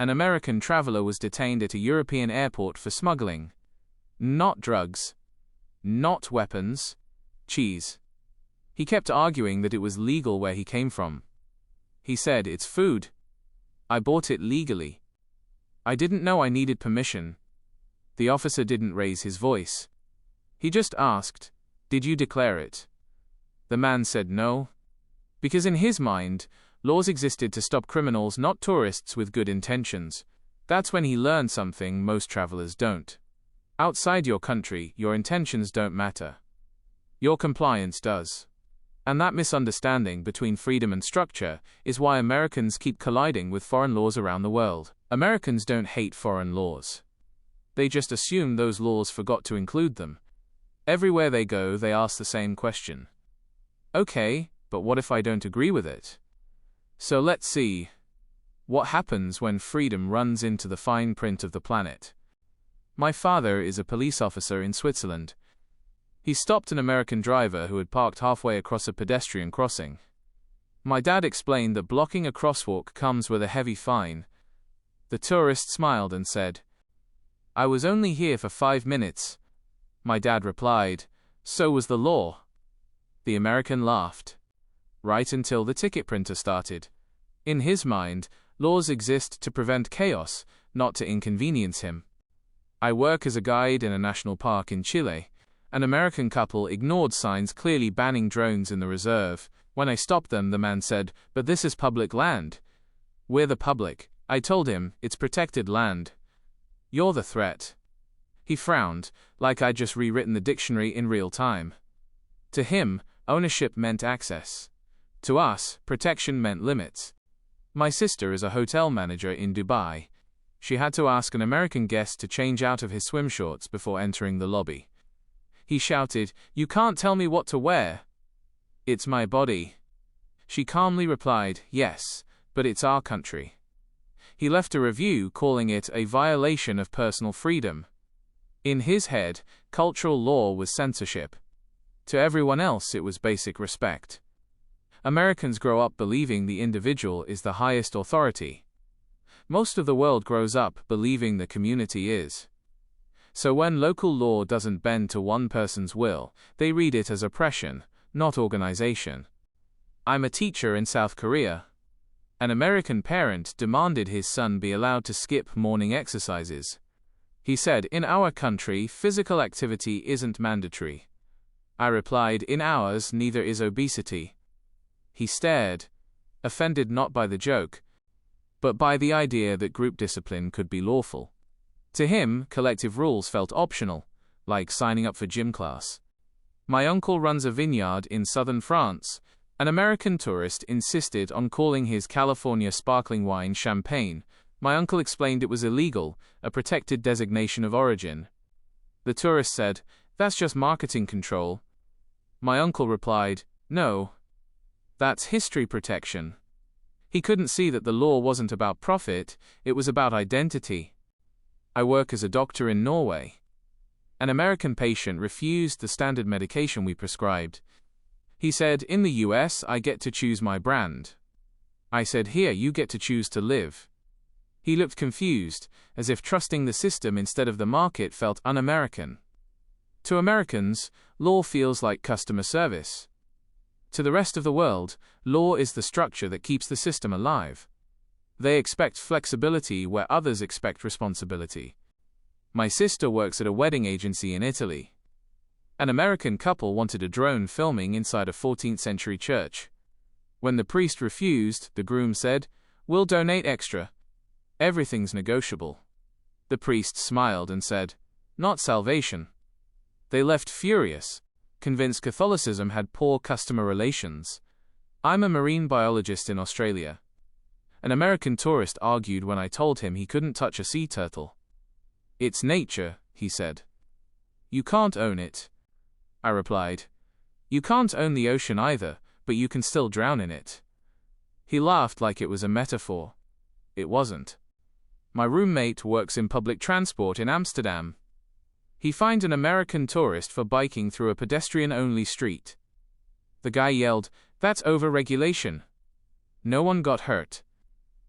An American traveler was detained at a European airport for smuggling. Not drugs. Not weapons. Cheese. He kept arguing that it was legal where he came from. He said, "It's food. I bought it legally. I didn't know I needed permission." The officer didn't raise his voice. He just asked, "Did you declare it?" The man said no. Because in his mind, laws existed to stop criminals, not tourists with good intentions. That's when he learned something most travelers don't. Outside your country, your intentions don't matter. Your compliance does. And that misunderstanding between freedom and structure is why Americans keep colliding with foreign laws around the world. Americans don't hate foreign laws. They just assume those laws forgot to include them. Everywhere they go, they ask the same question. Okay, but what if I don't agree with it? So let's see. What happens when freedom runs into the fine print of the planet? My father is a police officer in Switzerland. He stopped an American driver who had parked halfway across a pedestrian crossing. My dad explained that blocking a crosswalk comes with a heavy fine. The tourist smiled and said, "I was only here for 5 minutes." My dad replied, "So was the law." The American laughed. Right until the ticket printer started. In his mind, laws exist to prevent chaos, not to inconvenience him. I work as a guide in a national park in Chile. An American couple ignored signs clearly banning drones in the reserve. When I stopped them, the man said, "But this is public land." "We're the public." I told him, "It's protected land. You're the threat." He frowned, like I'd just rewritten the dictionary in real time. To him, ownership meant access. To us, protection meant limits. My sister is a hotel manager in Dubai. She had to ask an American guest to change out of his swim shorts before entering the lobby. He shouted, "You can't tell me what to wear." "It's my body." She calmly replied, "Yes, but it's our country." He left a review calling it a violation of personal freedom. In his head, cultural law was censorship. To everyone else, it was basic respect. Americans grow up believing the individual is the highest authority. Most of the world grows up believing the community is. So when local law doesn't bend to one person's will, they read it as oppression, not organization. I'm a teacher in South Korea. An American parent demanded his son be allowed to skip morning exercises. He said, "In our country, physical activity isn't mandatory." I replied, "In ours, neither is obesity." He stared, offended not by the joke, but by the idea that group discipline could be lawful. To him, collective rules felt optional, like signing up for gym class. My uncle runs a vineyard in southern France. An American tourist insisted on calling his California sparkling wine champagne. My uncle explained it was illegal, a protected designation of origin. The tourist said, "That's just marketing control." My uncle replied, "No. That's history protection." He couldn't see that the law wasn't about profit, it was about identity. I work as a doctor in Norway. An American patient refused the standard medication we prescribed. He said, "In the US, I get to choose my brand." I said, "Here, you get to choose to live." He looked confused, as if trusting the system instead of the market felt un-American. To Americans, law feels like customer service. To the rest of the world, law is the structure that keeps the system alive. They expect flexibility where others expect responsibility. My sister works at a wedding agency in Italy. An American couple wanted a drone filming inside a 14th century church. When the priest refused, the groom said, "We'll donate extra. Everything's negotiable." The priest smiled and said, "Not salvation." They left furious, convinced Catholicism had poor customer relations. I'm a marine biologist in Australia. An American tourist argued when I told him he couldn't touch a sea turtle. "It's nature," he said. "You can't own it." I replied. "You can't own the ocean either, but you can still drown in it." He laughed like it was a metaphor. It wasn't. My roommate works in public transport in Amsterdam. He fined an American tourist for biking through a pedestrian-only street. The guy yelled, "That's over-regulation." No one got hurt.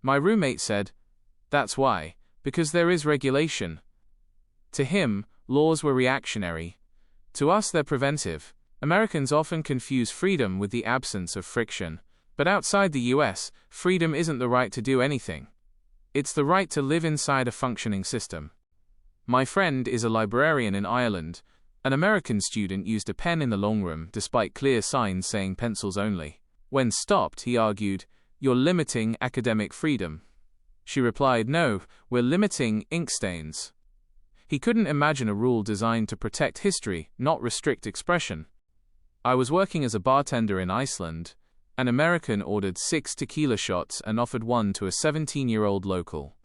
My roommate said, That's why, because there is regulation. To him, laws were reactionary. To us, they're preventive. Americans often confuse freedom with the absence of friction. But outside the US, freedom isn't the right to do anything. It's the right to live inside a functioning system. My friend is a librarian in Ireland. An American student used a pen in the long room despite clear signs saying pencils only. When stopped, he argued, "You're limiting academic freedom." She replied, "No, we're limiting ink stains." He couldn't imagine a rule designed to protect history, not restrict expression. I was working as a bartender in Iceland. An American ordered 6 tequila shots and offered one to a 17-year-old local.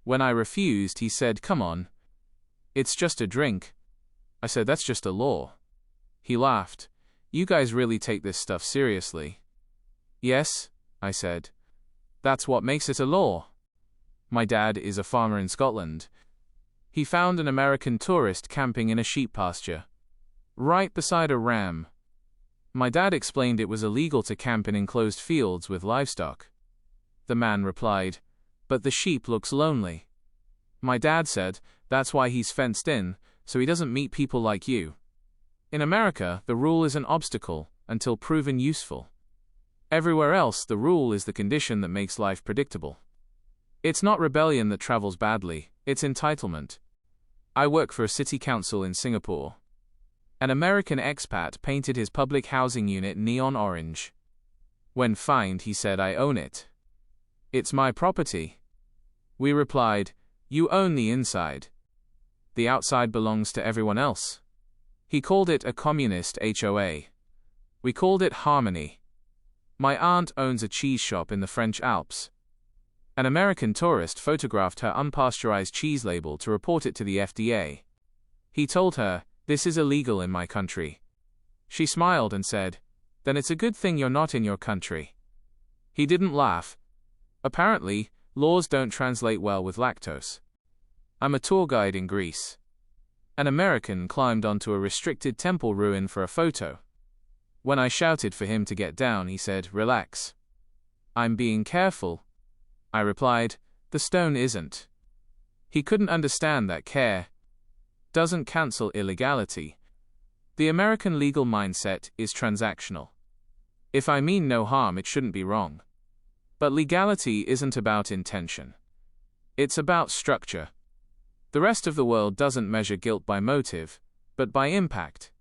When I refused, he said, "Come on. It's just a drink." I said, "That's just a law." He laughed. "You guys really take this stuff seriously." "Yes," I said. "That's what makes it a law." My dad is a farmer in Scotland. He found an American tourist camping in a sheep pasture, right beside a ram. My dad explained it was illegal to camp in enclosed fields with livestock. The man replied, "But the sheep looks lonely." My dad said, "That's why he's fenced in, so he doesn't meet people like you." In America, the rule is an obstacle, until proven useful. Everywhere else, the rule is the condition that makes life predictable. It's not rebellion that travels badly, it's entitlement. I work for a city council in Singapore. An American expat painted his public housing unit neon orange. When fined, he said, "I own it. It's my property." We replied, "You own the inside. The outside belongs to everyone else." He called it a communist HOA. We called it harmony. My aunt owns a cheese shop in the French Alps. An American tourist photographed her unpasteurized cheese label to report it to the FDA. He told her, "This is illegal in my country." She smiled and said, "Then it's a good thing you're not in your country." He didn't laugh. Apparently, laws don't translate well with lactose. I'm a tour guide in Greece. An American climbed onto a restricted temple ruin for a photo. When I shouted for him to get down, he said, "Relax. I'm being careful." I replied, "The stone isn't." He couldn't understand that care doesn't cancel illegality. The American legal mindset is transactional. If I mean no harm, it shouldn't be wrong. But legality isn't about intention. It's about structure. The rest of the world doesn't measure guilt by motive, but by impact.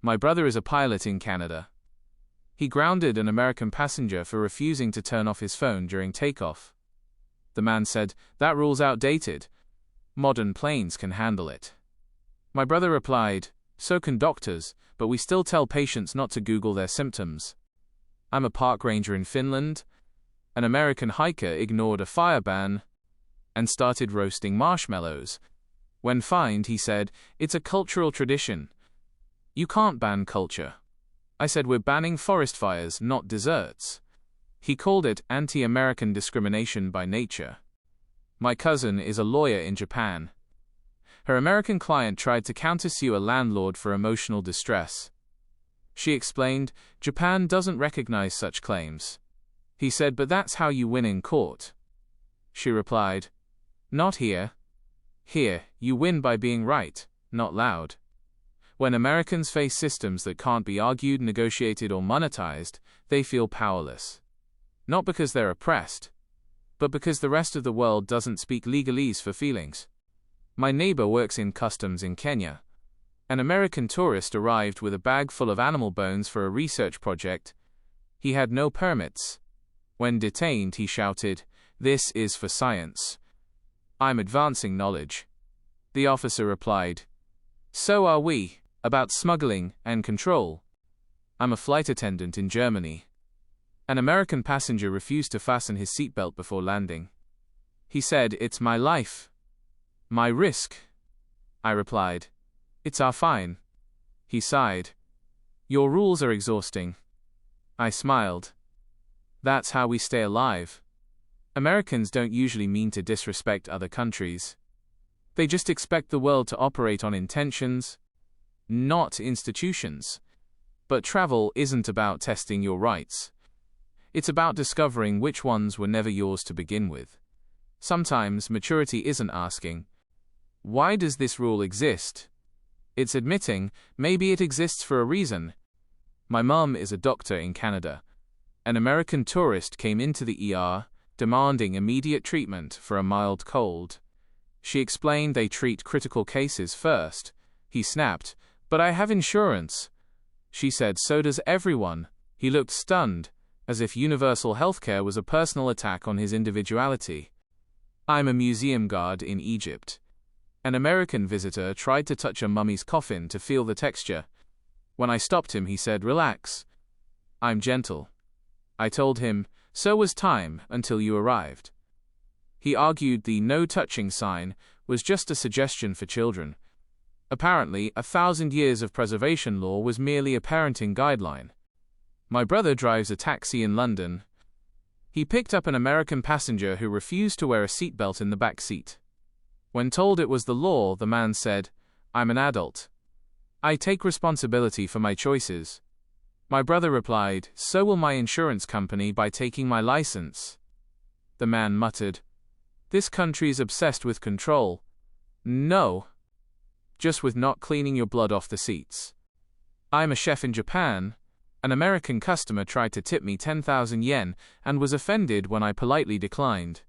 My brother is a pilot in Canada. He grounded an American passenger for refusing to turn off his phone during takeoff. The man said, "That rule's outdated. Modern planes can handle it." My brother replied, "So can doctors, but we still tell patients not to Google their symptoms." I'm a park ranger in Finland. An American hiker ignored a fire ban and started roasting marshmallows. When fined, he said, "It's a cultural tradition. You can't ban culture." I said, "We're banning forest fires, not desserts." He called it anti-American discrimination by nature. My cousin is a lawyer in Japan. Her American client tried to countersue a landlord for emotional distress. She explained, "Japan doesn't recognize such claims." He said, "But that's how you win in court." She replied, "Not here. Here, you win by being right, not loud." When Americans face systems that can't be argued, negotiated, or monetized, they feel powerless. Not because they're oppressed, but because the rest of the world doesn't speak legalese for feelings. My neighbor works in customs in Kenya. An American tourist arrived with a bag full of animal bones for a research project. He had no permits. When detained, he shouted, "This is for science. I'm advancing knowledge." The officer replied, "So are we, about smuggling and control." I'm a flight attendant in Germany. An American passenger refused to fasten his seatbelt before landing. He said, "It's my life. My risk." I replied, "It's our fine." He sighed. "Your rules are exhausting." I smiled. That's how we stay alive. Americans don't usually mean to disrespect other countries. They just expect the world to operate on intentions, not institutions. But travel isn't about testing your rights. It's about discovering which ones were never yours to begin with. Sometimes maturity isn't asking, why does this rule exist? It's admitting, maybe it exists for a reason. My mum is a doctor in Canada. An American tourist came into the ER, demanding immediate treatment for a mild cold. She explained they treat critical cases first. He snapped, "But I have insurance." She said, "So does everyone." He looked stunned, as if universal healthcare was a personal attack on his individuality. I'm a museum guard in Egypt. An American visitor tried to touch a mummy's coffin to feel the texture. When I stopped him, he said, "Relax. I'm gentle." I told him, "So was time until you arrived." He argued the no touching sign was just a suggestion for children. Apparently, 1,000 years of preservation law was merely a parenting guideline. My brother drives a taxi in London. He picked up an American passenger who refused to wear a seatbelt in the back seat. When told it was the law, the man said, "I'm an adult. I take responsibility for my choices." My brother replied, "So will my insurance company by taking my license." The man muttered, "This country is obsessed with control." No. Just with not cleaning your blood off the seats. I'm a chef in Japan. An American customer tried to tip me 10,000 yen and was offended when I politely declined.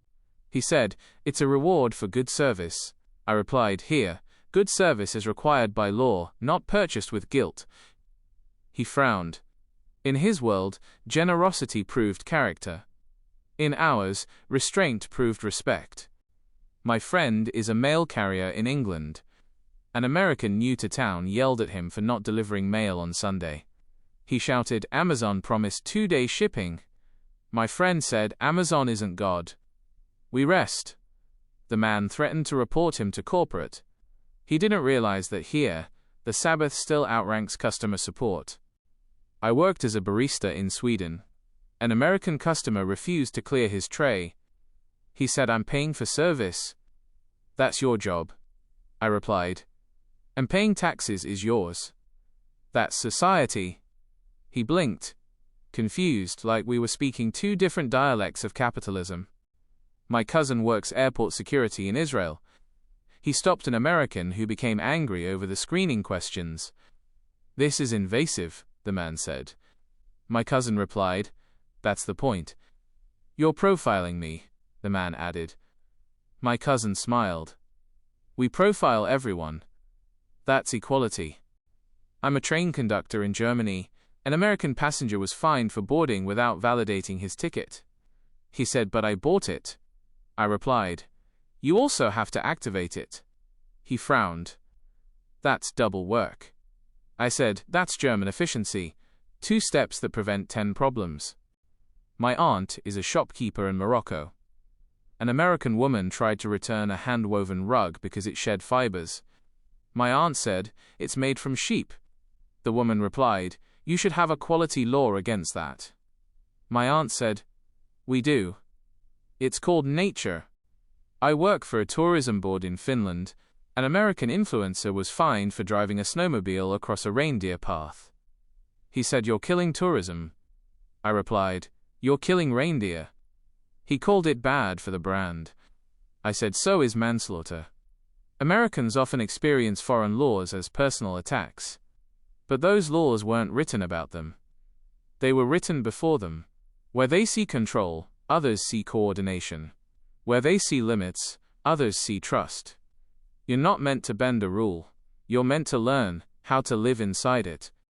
He said, "It's a reward for good service." I replied, "Here, good service is required by law, not purchased with guilt." He frowned. In his world, generosity proved character. In ours, restraint proved respect. My friend is a mail carrier in England. An American new to town yelled at him for not delivering mail on Sunday. He shouted, "Amazon promised 2-day shipping." My friend said, "Amazon isn't God." We rest. The man threatened to report him to corporate. He didn't realize that here, the Sabbath still outranks customer support. I worked as a barista in Sweden. An American customer refused to clear his tray. He said, "I'm paying for service." "That's your job," I replied. "And paying taxes is yours." "That's society." He blinked, confused, like we were speaking two different dialects of capitalism. My cousin works airport security in Israel. He stopped an American who became angry over the screening questions. "This is invasive," the man said. My cousin replied, "That's the point." "You're profiling me," the man added. My cousin smiled. "We profile everyone. That's equality." I'm a train conductor in Germany. An American passenger was fined for boarding without validating his ticket. He said, "But I bought it." I replied, "You also have to activate it." He frowned. "That's double work." I said, "That's German efficiency. 2 steps that prevent 10 problems." My aunt is a shopkeeper in Morocco. An American woman tried to return a hand-woven rug because it shed fibers. My aunt said, "It's made from sheep." The woman replied, "You should have a quality law against that." My aunt said, "We do. It's called nature." I work for a tourism board in Finland. An American influencer was fined for driving a snowmobile across a reindeer path. He said, "You're killing tourism." I replied, "You're killing reindeer." He called it bad for the brand. I said, "So is manslaughter." Americans often experience foreign laws as personal attacks. But those laws weren't written about them. They were written before them. Where they see control, others see coordination. Where they see limits, others see trust. You're not meant to bend a rule. You're meant to learn how to live inside it.